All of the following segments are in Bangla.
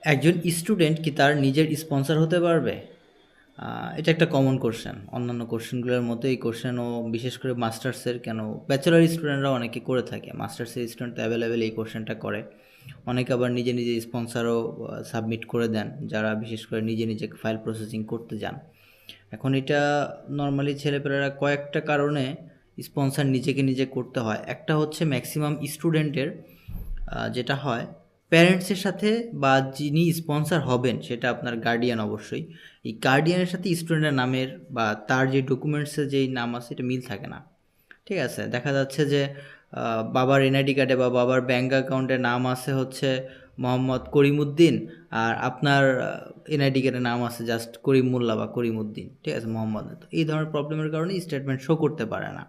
একজন স্টুডেন্ট কি তার নিজের স্পন্সর হতে পারবে? এটা একটা কমন কোশ্চেন। অন্যান্য কোশ্চেনগুলোর মতো এই কোশ্চেনও বিশেষ করে মাস্টার্সের কেন ব্যাচেলর স্টুডেন্টরা অনেকে করে থাকে। মাস্টার্সের স্টুডেন্ট অ্যাভেলেবেল এই কোশ্চেনটা করে। অনেকে আবার নিজে নিজে স্পন্সরও সাবমিট করে দেন, যারা বিশেষ করে নিজে নিজে ফাইল প্রসেসিং করতে যান। এখন এটা নর্মালি ছেলেপেলেরা কয়েকটা কারণে স্পন্সর নিজেকে নিজে করতে হয়। একটা হচ্ছে ম্যাক্সিমাম স্টুডেন্টের যেটা হয় প্যারেন্টসের সাথে বা যিনি স্পন্সর হবেন সেটা আপনার গার্ডিয়ান অবশ্যই, এই গার্ডিয়ানের সাথে স্টুডেন্টের নামের বা তার যে ডকুমেন্টসে যেই নাম আছে এটা মিল থাকে না। ঠিক আছে, দেখা যাচ্ছে যে বাবার এনআইডি কার্ডে বা বাবার ব্যাঙ্ক অ্যাকাউন্টে নাম আছে হচ্ছে মোহাম্মদ করিমউদ্দিন, আর আপনার এনআইডি কার্ডে নাম আছে জাস্ট করিম মোল্লা বা করিমউদ্দিন, ঠিক আছে, মোহাম্মদ। তো এই ধরনের প্রবলেমের কারণে স্টেটমেন্ট শো করতে পারে না।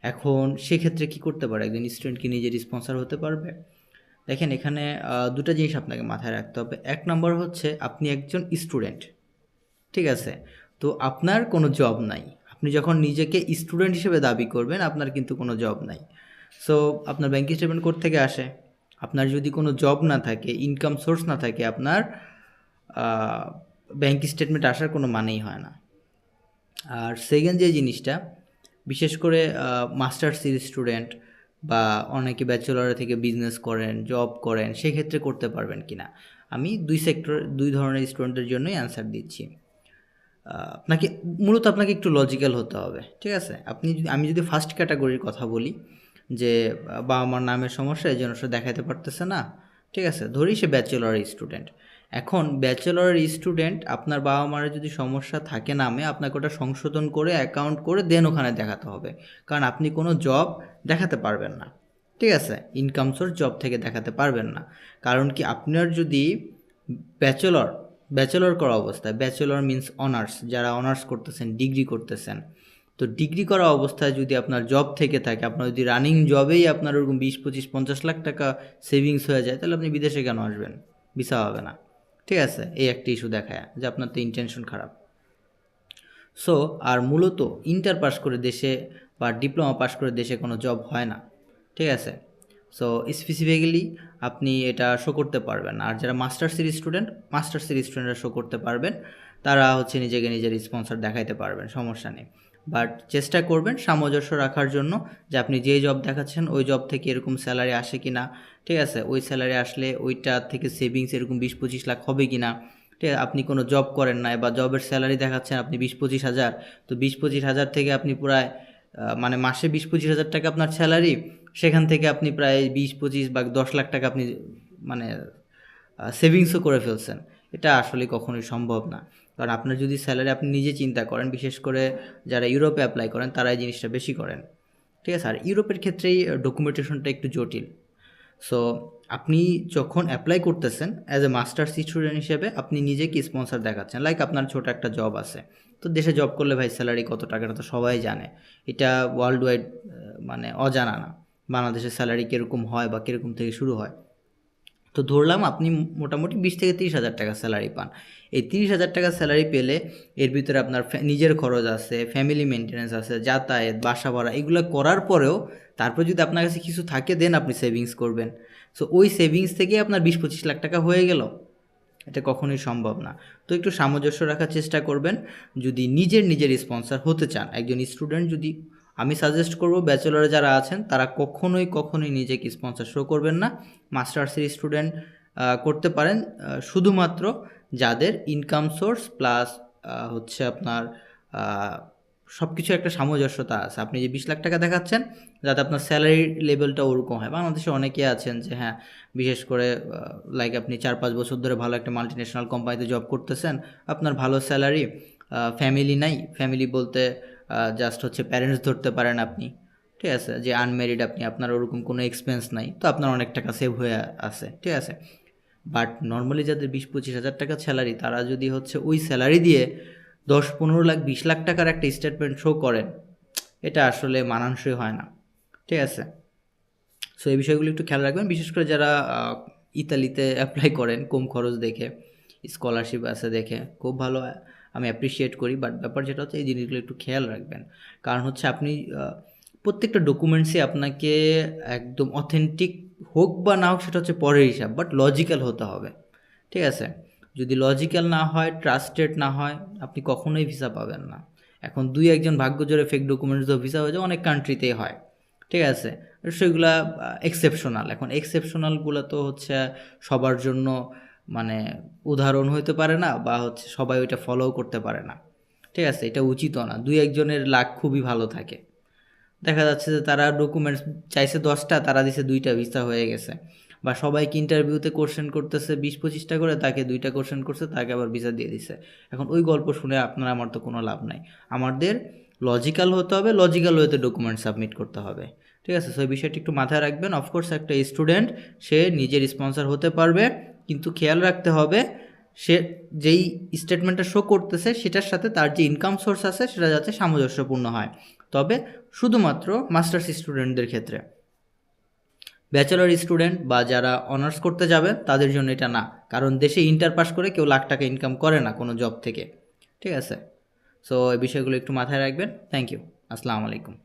এখন সেক্ষেত্রে কি করতে পারে একজন স্টুডেন্ট কি নিজের স্পন্সর হতে পারবে? দেখেন, এখানে দুটো জিনিস আপনাকে মাথায় রাখতে হবে। এক নম্বর হচ্ছে আপনি একজন স্টুডেন্ট, ঠিক আছে? তো আপনার কোনো জব নাই। আপনি যখন নিজেকে স্টুডেন্ট হিসেবে দাবি করবেন, আপনার কিন্তু কোনো জব নাই। সো আপনার ব্যাংক স্টেটমেন্ট কোত্থেকে আসে? আপনার যদি কোনো জব না থাকে, ইনকাম সোর্স না থাকে, আপনার ব্যাংক স্টেটমেন্ট আসার কোনো মানেই হয় না। আর সেকেন্ড যে জিনিসটা, বিশেষ করে মাস্টার্সের স্টুডেন্ট বা অনেকে ব্যাচেলর থেকে বিজনেস করেন, জব করেন, সেক্ষেত্রে করতে পারবেন কি না? আমি দুই ধরনের স্টুডেন্টের জন্যই অ্যান্সার দিচ্ছি। আপনাকে মূলত আপনাকে একটু লজিক্যাল হতে হবে, ঠিক আছে? আমি যদি ফার্স্ট ক্যাটাগরির কথা বলি, যে বাবা মার নামের সমস্যা, এই জন্য সে দেখাতে পারতেছে না, ঠিক আছে, ধরি সে ব্যাচেলর স্টুডেন্ট। এখন ব্যাচেলর স্টুডেন্ট, আপনার বাবা মার যদি সমস্যা থাকে নামে, আপনাকে ওটা সংশোধন করে অ্যাকাউন্ট করে দেন ওখানে দেখাতে হবে, কারণ আপনি কোনো জব দেখাতে পারবেন না, ঠিক আছে? ইনকাম সোর্স জব থেকে দেখাতে পারবেন না। কারণ কি, আপনার যদি ব্যাচেলর ব্যাচেলর করা অবস্থায়, ব্যাচেলর মিন্স অনার্স, যারা অনার্স করতেছেন, ডিগ্রি করতেছেন, তো ডিগ্রি করা অবস্থায় যদি আপনার জব থেকে থাকে, আপনার যদি রানিং জবেই আপনার ওরকম 20, 25, 50 লাখ টাকা সেভিংস হয়ে যায়, তাহলে আপনি বিদেশে কেন আসবেন? ভিসা হবে না, ঠিক আছে? এই একটা ইস্যু দেখায় যে আপনার তো ইন্টেনশন খারাপ। সো আর মূলত ইন্টার পাস করে দেশে বা ডিপ্লোমা পাস করে দেশে কোনো জব হয় না, ঠিক আছে? সো স্পেসিফিক্যালি আপনি এটা শো করতে পারবেন। আর যারা মাস্টার্সের স্টুডেন্টরা শো করতে পারবেন, তারা হচ্ছে নিজেকে নিজের স্পন্সর দেখাইতে পারবেন, সমস্যা নেই। বাট চেষ্টা করবেন সামঞ্জস্য রাখার জন্য, যে আপনি যে জব দেখাচ্ছেন ওই জব থেকে এরকম স্যালারি আসে কি না, ঠিক আছে? ওই স্যালারি আসলে ওইটা থেকে সেভিংস এরকম 20-25 লাখ হবে কি না, ঠিক আছে? আপনি কোনো জব করেন না বা জবের স্যালারি দেখাচ্ছেন আপনি 20-25 হাজার, তো 20-25 হাজার থেকে আপনি প্রায় মানে মাসে 20-25 হাজার টাকা আপনার স্যালারি, সেখান থেকে আপনি প্রায় 20-25 বা 10 লাখ টাকা আপনি মানে সেভিংসও করে ফেলছেন। এটা আসলে কখনোই সম্ভব না। কারণ আপনার যদি স্যালারি, আপনি নিজে চিন্তা করেন, বিশেষ করে যারা ইউরোপে অ্যাপ্লাই করেন তারা এই জিনিসটা বেশি করেন, ঠিক আছে? আর ইউরোপের ক্ষেত্রেই ডকুমেন্টেশনটা একটু জটিল। সো আপনি যখন অ্যাপ্লাই করতেছেন অ্যাজ এ মাস্টার্স স্টুডেন্ট হিসেবে, আপনি নিজেকে স্পন্সর দেখাচ্ছেন, লাইক আপনার ছোট একটা জব আছে। তো দেশে জব করলে ভাই স্যালারি কত টাকাটা তো সবাই জানে, এটা ওয়ার্ল্ড ওয়াইড মানে অজানা না। বাংলাদেশের স্যালারি কীরকম হয় বা কীরকম থেকে শুরু হয়। তো ধরলাম আপনি মোটামুটি 20 থেকে 30 হাজার টাকা স্যালারি পান। এই 30 হাজার টাকা স্যালারি পেলে এর ভিতরে আপনার নিজের খরচ আছে, ফ্যামিলি মেনটেন্যান্স আছে, যাতায়াত, বাসা ভাড়া, এগুলো করার পরেও তারপর যদি আপনার কাছে কিছু থাকে, দেন আপনি সেভিংস করবেন। সো ওই সেভিংস থেকে আপনার 20-25 লাখ টাকা হয়ে গেল, এটা কখনোই সম্ভব না। তো একটু সামঞ্জস্য রাখার চেষ্টা করবেন। যদি নিজের স্পন্সর হতে চান একজন স্টুডেন্ট, যদি আমি সাজেস্ট করব, ব্যাচেলরে যারা আছেন তারা কখনোই নিজেকে স্পন্সর শো করবেন না। মাস্টার্সের স্টুডেন্ট করতে পারেন, শুধুমাত্র যাদের ইনকাম সোর্স প্লাস হচ্ছে আপনার সব কিছু একটা সামঞ্জস্যতা আছে। আপনি যে 20 লাখ টাকা দেখাচ্ছেন, যাতে আপনার স্যালারি লেভেলটা ওরকম হয়। বাংলাদেশে অনেকে আছেন যে হ্যাঁ, বিশেষ করে লাইক আপনি 4-5 বছর ধরে ভালো একটা মাল্টিন্যাশনাল কোম্পানিতে জব করতেছেন, আপনার ভালো স্যালারি, ফ্যামিলি নাই, ফ্যামিলি বলতে জাস্ট হচ্ছে প্যারেন্টস ধরতে পারেন আপনি, ঠিক আছে? যে আনম্যারিড আপনি, আপনার ওরকম কোনো এক্সপেন্স নাই, তো আপনার অনেক টাকা সেভ হয়ে আছে, ঠিক আছে? বাট নর্মালি যাদের 20-25 হাজার টাকা স্যালারি, তারা যদি হচ্ছে ওই স্যালারি দিয়ে 10-15 লাখ 20 লাখ টাকার একটা স্টেটমেন্ট শো করেন, এটা আসলে মানানসই হয় না, ঠিক আছে? সো এই বিষয়গুলো একটু খেয়াল রাখবেন, বিশেষ করে যারা ইতালিতে অ্যাপ্লাই করেন কম খরচ দেখে, স্কলারশিপ আছে দেখে, খুব ভালো, আমি অ্যাপ্রিসিয়েট করি। বাট ব্যাপার যেটা হচ্ছে, এই জিনিসগুলো একটু খেয়াল রাখবেন। কারণ হচ্ছে আপনি প্রত্যেকটা ডকুমেন্টসই আপনাকে একদম অথেন্টিক হোক বা না হোক সেটা হচ্ছে পরের হিসাব, বাট লজিক্যাল হতে হবে, ঠিক আছে? যদি লজিক্যাল না হয়, ট্রাস্টেড না হয়, আপনি কখনোই ভিসা পাবেন না। এখন ২-১ জন ভাগ্য জোরে ফেক ডকুমেন্টস দিয়েও ভিসা হয়ে যায়, অনেক কান্ট্রিতেই হয়। ঠিক আছে? সেগুলা এক্সেপশনাল। এখন এক্সেপশনালগুলো তো হচ্ছে সবার জন্য মানে উদাহরণ হইতে পারে না, বা হচ্ছে সবাই ওইটা ফলোও করতে পারে না। ঠিক আছে? এটা উচিতও না। ২-১ জনের লাক খুবই ভালো থাকে। দেখা যাচ্ছে যে তারা ডকুমেন্টস চাইছে 10টা, তারা দিছে 2টা, ভিসা হয়ে গেছে। বা সবাইকে ইন্টারভিউতে কোশ্চেন করতেছে 20-25টা করে, তাকে 2টা কোশ্চেন করছে, তাকে আবার ভিসা দিয়ে দিছে। এখন ওই গল্প শুনে আপনার আমার তো কোনো লাভ নাই। আমাদের লজিক্যাল হতে হবে, লজিক্যাল ওয়েতে ডকুমেন্ট সাবমিট করতে হবে। ঠিক আছে? সো এই বিষয়টি একটু মাথায় রাখবেন। অফকোর্স একটা স্টুডেন্ট সে নিজের স্পন্সর হতে পারবে, কিন্তু খেয়াল রাখতে হবে সে যেই স্টেটমেন্টটা শো করতেছে সেটার সাথে তার যে ইনকাম সোর্স আছে সেটা যাতে সামঞ্জস্যপূর্ণ হয়। তবে শুধুমাত্র মাস্টার্স স্টুডেন্টদের ক্ষেত্রে, ব্যাচেলর স্টুডেন্ট বা যারা অনার্স করতে যাবে তাদের জন্য এটা না। কারণ দেশে ইন্টার পাস করে কেউ লাখ টাকা ইনকাম করে না কোনো জব থেকে। ঠিক আছে? সো এই বিষয়গুলো একটু মাথায় রাখবেন। Thank you. আসসালামু আলাইকুম।